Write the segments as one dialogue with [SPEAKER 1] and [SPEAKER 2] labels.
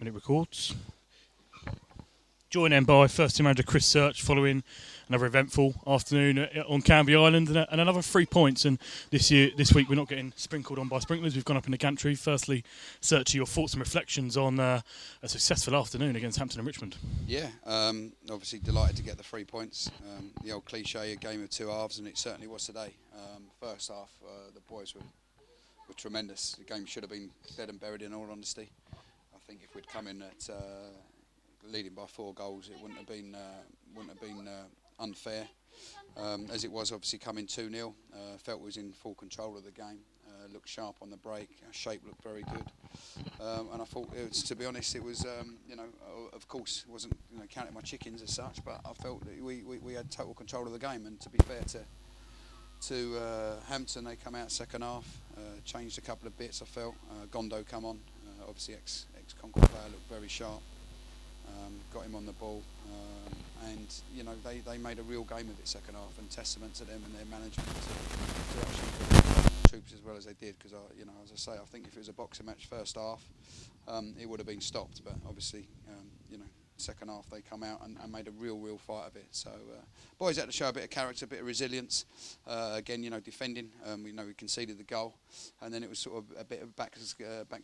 [SPEAKER 1] Minute records. Joined then by first team manager Chris Search following another eventful afternoon on Canvey Island and another 3 points. And this week, we're not getting sprinkled on by sprinklers. We've gone up in the gantry. Firstly, Search, your thoughts and reflections on a successful afternoon against Hampton and Richmond.
[SPEAKER 2] Yeah, obviously delighted to get the 3 points. The old cliche, a game of two halves, and it certainly was today. First half, the boys were tremendous. The game should have been dead and buried, in all honesty. I think if we'd come in at leading by 4 goals, it wouldn't have been unfair. As it was, obviously coming 2-0, felt we was in full control of the game. Looked sharp on the break. Our shape looked very good, and I thought, to be honest, it was of course, it wasn't counting my chickens as such, but I felt that we had total control of the game. And to be fair to Hampton, they come out second half, changed a couple of bits. I felt Gondo come on, obviously ex Concord player, looked very sharp. Got him on the ball, and they made a real game of it second half, and testament to them and their management to actually put the troops as well as they did. Because as I say, I think if it was a boxing match first half, it would have been stopped. But obviously, second half they come out and made a real fight of it. So boys had to show a bit of character, a bit of resilience. Again, defending. We conceded the goal, and then it was sort of a bit of backs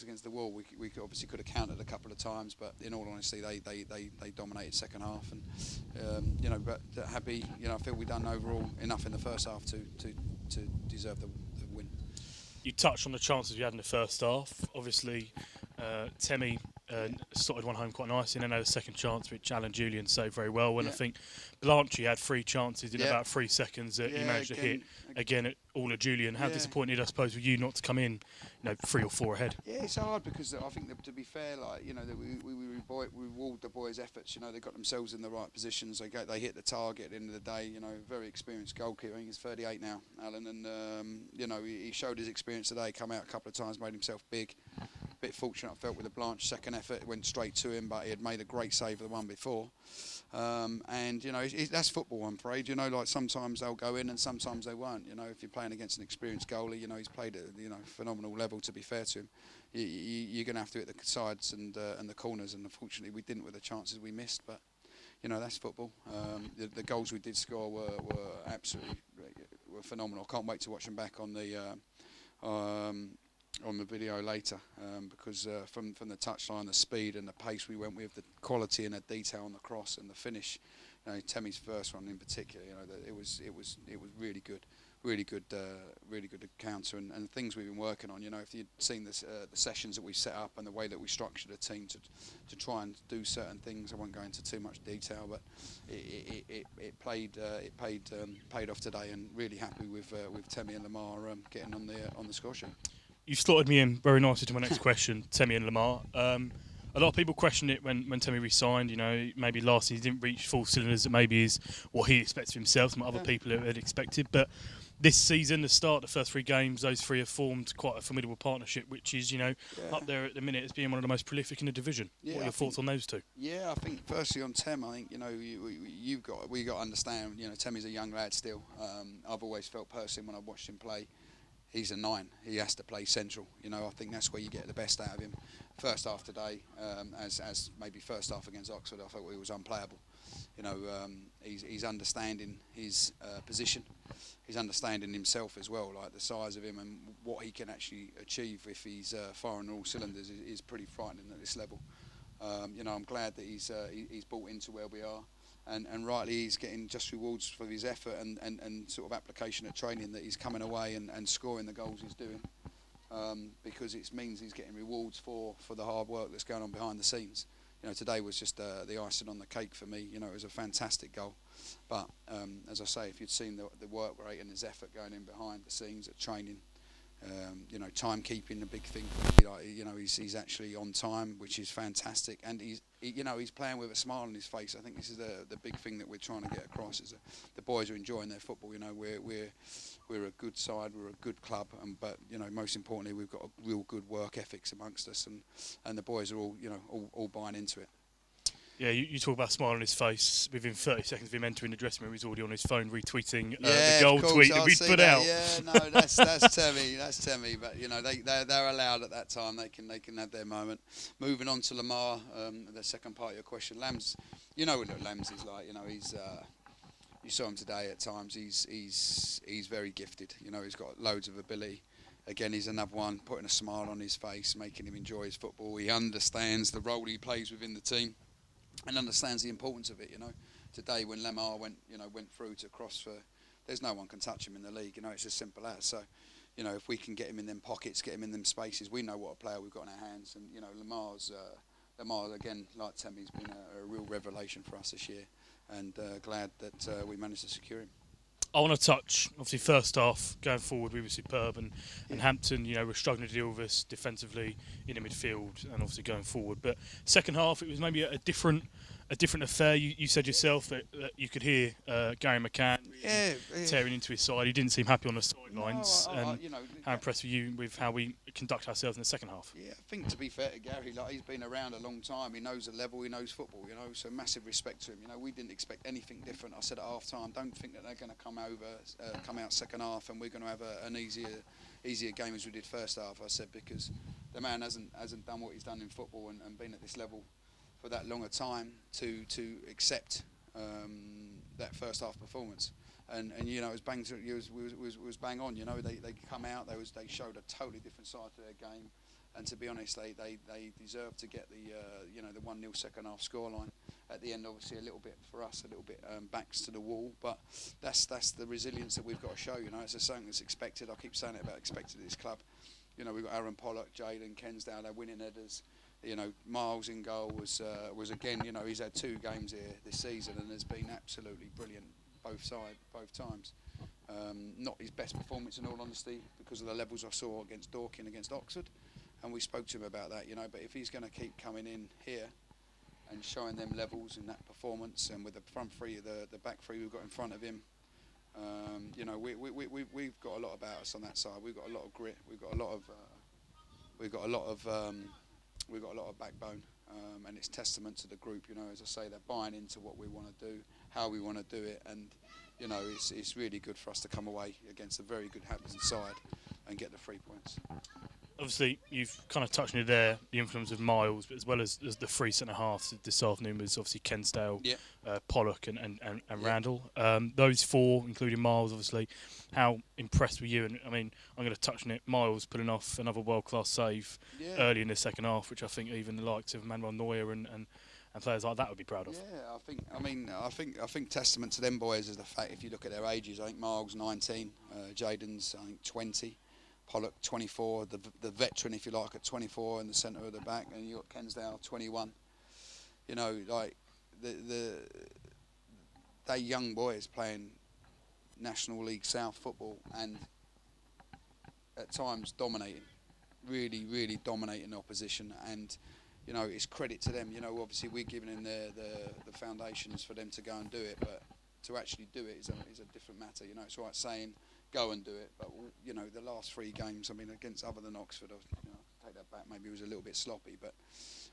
[SPEAKER 2] against the wall. We obviously could have countered a couple of times, but in all honesty, they dominated second half. And but happy. I feel we've done overall enough in the first half to deserve the win.
[SPEAKER 1] You touched on the chances you had in the first half. Obviously, Temi sorted one home quite nicely, and then had a second chance which Alan Julian saved very well. And I think Blanchie had 3 chances in about 3 seconds that he managed to hit. Again, all of Julian. How disappointed, I suppose, were you not to come in 3 or 4 ahead?
[SPEAKER 2] Yeah, it's hard because I think that, to be fair, that we reward the boys' efforts. They got themselves in the right positions. They hit the target at the end of the day. Very experienced goalkeeper. I think he's 38 now, Alan, and he showed his experience today. Come out a couple of times, made himself big. Bit fortunate, I felt, with the Blanche second effort. It went straight to him, but he had made a great save for the one before. And that's football, I'm afraid. Sometimes they'll go in and sometimes they won't. If you're playing against an experienced goalie, he's played at phenomenal level. To be fair to him, you're going to have to hit the sides and the corners. And unfortunately, we didn't with the chances we missed. But that's football. The goals we did score were absolutely phenomenal. I can't wait to watch them back on the video later, because from the touchline, the speed and the pace we went with, the quality and the detail on the cross and the finish. Temi's first one in particular, it was really good, really good counter and things we've been working on. If you'd seen the sessions that we set up and the way that we structured a team to try and do certain things, I won't go into too much detail, but it paid off today, and really happy with Temi and Lamar getting on the score sheet.
[SPEAKER 1] You've slotted me in very nicely to my next question, Temi and Lamar. A lot of people questioned it when Temi re-signed. Maybe last season he didn't reach full cylinders. That maybe is what he expects of himself, some other people had expected. But this season, the start, the first 3 games, those 3 have formed quite a formidable partnership, which is, up there at the minute as being one of the most prolific in the division. What are your thoughts on those 2?
[SPEAKER 2] Yeah, I think firstly on Tem, I think we got to understand. Temi's a young lad still. I've always felt personally when I watched him play, he's a 9. He has to play central. I think that's where you get the best out of him. First half today, as maybe first half against Oxford, I thought he was unplayable. He's understanding his position. He's understanding himself as well, like the size of him and what he can actually achieve if he's firing all cylinders is pretty frightening at this level. I'm glad that he's bought into where we are. And rightly, he's getting just rewards for his effort and sort of application at training, that he's coming away and scoring the goals he's doing, because it means he's getting rewards for the hard work that's going on behind the scenes. Today was just the icing on the cake for me. It was a fantastic goal, but as I say, if you'd seen the work rate and his effort going in behind the scenes at training, timekeeping, a big thing. He's actually on time, which is fantastic, and he's playing with a smile on his face. I think this is the big thing that we're trying to get across, is that the boys are enjoying their football. We're a good side, we're a good club, but most importantly, we've got a real good work ethics amongst us, and the boys are all buying into it.
[SPEAKER 1] Yeah, you talk about a smile on his face. Within 30 seconds of him entering the dressing room, he's already on his phone retweeting the
[SPEAKER 2] Yeah,
[SPEAKER 1] goal
[SPEAKER 2] of course,
[SPEAKER 1] tweet that
[SPEAKER 2] I'll
[SPEAKER 1] we'd
[SPEAKER 2] see
[SPEAKER 1] put
[SPEAKER 2] that.
[SPEAKER 1] out.
[SPEAKER 2] Yeah, no, that's Temmie. That's Temmie. But you know, they're allowed at that time. They can have their moment. Moving on to Lamar, the second part of your question, Lambs. You know what Lambs is like. You know, he's. You saw him today at times. He's very gifted. You know, he's got loads of ability. Again, he's another one putting a smile on his face, making him enjoy his football. He understands the role he plays within the team, and understands the importance of it. You know, today when Lamar went through to cross for, there's no one can touch him in the league. You know, it's as simple as. So, you know, if we can get him in them pockets, get him in them spaces, we know what a player we've got in our hands. And you know, Lamar again, like Temmie's been a real revelation for us this year, and glad that we managed to secure him.
[SPEAKER 1] I want to touch, obviously, first half, going forward, we were superb, and Hampton, you know, were struggling to deal with us defensively in the midfield and obviously going forward. But second half, it was maybe a different affair. You said yourself that you could hear Gary McCann tearing into his side. He didn't seem happy on the sidelines. How impressed were you with how we conduct ourselves in the second half?
[SPEAKER 2] Yeah, I think to be fair to Gary, like, he's been around a long time. He knows the level. He knows football. You know, so massive respect to him. You know, we didn't expect anything different. I said at half time, don't think that they're going to come out second half, and we're going to have an easier game as we did first half. I said, because the man hasn't done what he's done in football and been at this level for that long a time to accept that first half performance. And you know, it was bang on. You know, they come out, they showed a totally different side to their game, and to be honest, they deserved to get the 1-0 second half scoreline. At the end, obviously a little bit for us, a little bit backs to the wall, but that's the resilience that we've got to show. You know, it's something that's expected. I keep saying it about expected at this club. You know, we've got Aaron Pollock, Jaden Kensdale, they're winning headers. You know, Miles in goal was again. You know, he's had 2 games here this season and has been absolutely brilliant both times. Not his best performance, in all honesty, because of the levels I saw against Dorking, against Oxford, and we spoke to him about that. You know, but if he's going to keep coming in here and showing them levels in that performance, and with the front three, the back three we've got in front of him, you know, we've got a lot about us on that side. We've got a lot of grit. We've got a lot of backbone, and it's testament to the group. You know, as I say, they're buying into what we want to do, how we want to do it, and you know, it's really good for us to come away against a very good Hampton side and get the 3 points.
[SPEAKER 1] Obviously, you've kind of touched on it there, the influence of Miles, but as well as the 3 centre halves this afternoon was obviously Kensdale, Pollock and Randall. Those 4, including Miles, obviously. How impressed were you? And I mean, I'm going to touch on it. Miles pulling off another world-class save early in the second half, which I think even the likes of Manuel Neuer and players like that would be proud of.
[SPEAKER 2] Yeah, I think testament to them boys is the fact, if you look at their ages, I think Miles 19, Jaden's I think 20. Pollock 24, the veteran, if you like, at 24 in the centre of the back, and you got Kensdale 21. You know, like they young boys playing National League South football, and at times dominating, really dominating the opposition. And you know, it's credit to them. You know, obviously we're giving them the foundations for them to go and do it, but to actually do it is a different matter. You know, it's right saying go and do it, but you know, the last 3 games, I mean, against other than Oxford, you know, take that back, maybe it was a little bit sloppy, but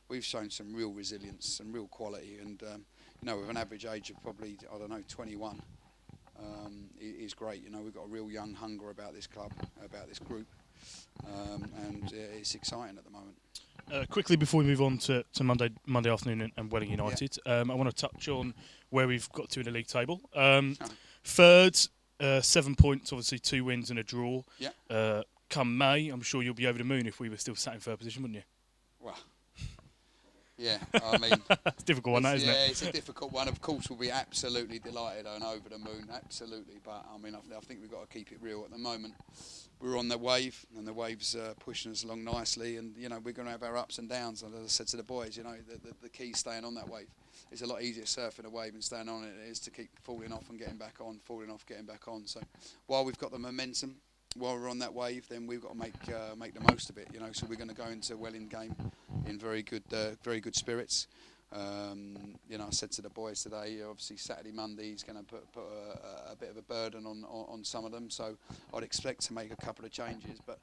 [SPEAKER 2] we've shown some real resilience, some real quality, and you know, with an average age of probably, I don't know, 21, is great. You know, we've got a real young hunger about this club, about this group, and it's exciting at the moment.
[SPEAKER 1] Quickly before we move on to Monday afternoon and Welling United, I want to touch on where we've got to in the league table. Third, 7 points, obviously 2 wins and a draw.
[SPEAKER 2] Yeah.
[SPEAKER 1] Come May, I'm sure you'll be over the moon if we were still sat in third position, wouldn't you?
[SPEAKER 2] Well, yeah, I mean...
[SPEAKER 1] It's a difficult one, isn't it?
[SPEAKER 2] Yeah, it's a difficult one. Of course, we'll be absolutely delighted and over the moon, absolutely. But, I mean, I think we've got to keep it real at the moment. We're on the wave, and the wave's pushing us along nicely. And, you know, we're going to have our ups and downs. And as I said to the boys, you know, the key is staying on that wave. It's a lot easier surfing a wave and staying on it than it is to keep falling off and getting back on, falling off, getting back on. So, while we've got the momentum, while we're on that wave, then we've got to make the most of it, you know. So we're going to go into Welling game in very good spirits. You know, I said to the boys today, obviously Saturday, Monday, he's going to put a bit of a burden on some of them. So I'd expect to make a couple of changes, but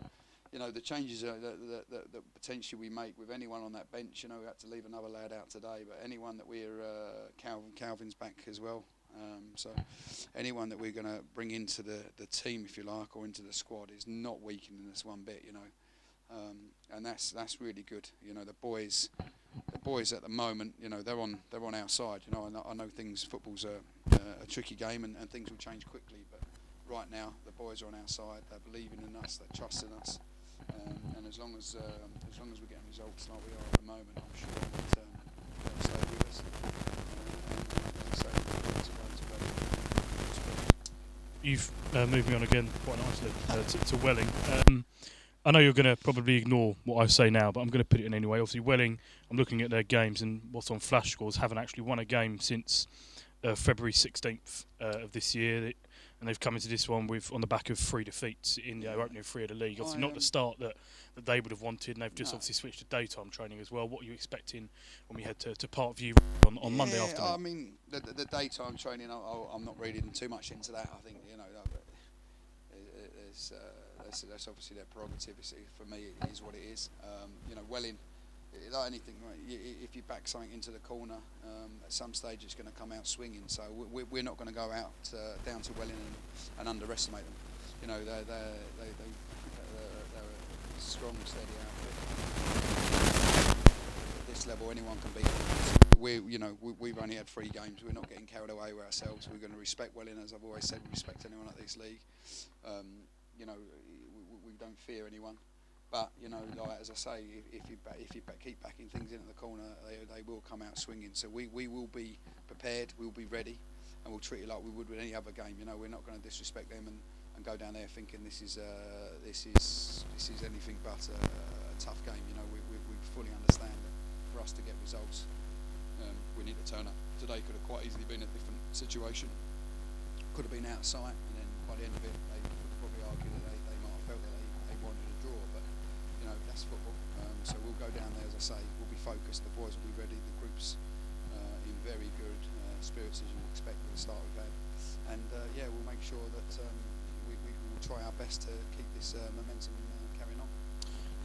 [SPEAKER 2] you know, the changes that potentially we make with anyone on that bench. You know, we had to leave another lad out today, but anyone that we're Calvin's back as well. So anyone that we're going to bring into the team, if you like, or into the squad is not weakening us one bit. You know, and that's really good. You know, the boys at the moment, you know, they're on our side. You know, I know football's a tricky game and things will change quickly, but right now the boys are on our side. They're believing in us. They're trusting us. And as long as we're getting results like we are at the moment, I'm sure that they'll stay with us.
[SPEAKER 1] You've moved me on again quite nicely to Welling. I know you're going to probably ignore what I say now, but I'm going to put it in anyway. Obviously, Welling, I'm looking at their games and what's on Flash Scores, haven't actually won a game since February 16th of this year. And they've come into this one on the back of 3 defeats in their opening 3 of the league. Obviously, not the start that they would have wanted, and they've just obviously switched to daytime training as well. What are you expecting when we head to Parkview on Monday afternoon?
[SPEAKER 2] I mean, the daytime training, I'm not reading too much into that. I think, you know, that's obviously their prerogative. For me, it is what it is. You know, Welling, like anything, right, if you back something into the corner, at some stage it's going to come out swinging. So we're not going to go out down to Welling and underestimate them. You know, they're a strong, steady outfit. At this level, anyone can beat them. We've only had 3 games. We're not getting carried away with ourselves. We're going to respect Welling, as I've always said. We respect anyone at this league. You know, we don't fear anyone. But, you know, like, as I say, if you keep backing things into the corner, they will come out swinging. So we will be prepared, we'll be ready, and we'll treat it like we would with any other game. You know, we're not going to disrespect them and go down there thinking this is anything but a tough game. You know, we fully understand that for us to get results, we need to turn up. Today could have quite easily been a different situation. Could have been out of sight, and then by the end of it, they could probably argue that they might have felt that they wanted a draw, but you know, that's football. So we'll go down there, as I say, we'll be focused, the boys will be ready, the group's in very good spirits, as you would expect at the start we've had. And we'll make sure that we will try our best to keep this momentum carrying on.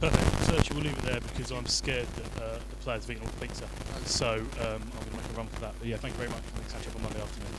[SPEAKER 1] Perfect. Sergio, we'll leave it there because I'm scared that the players have eaten all the pizza. So I'm going to make a run for that. But yeah, thank you very much. We'll catch up on Monday afternoon.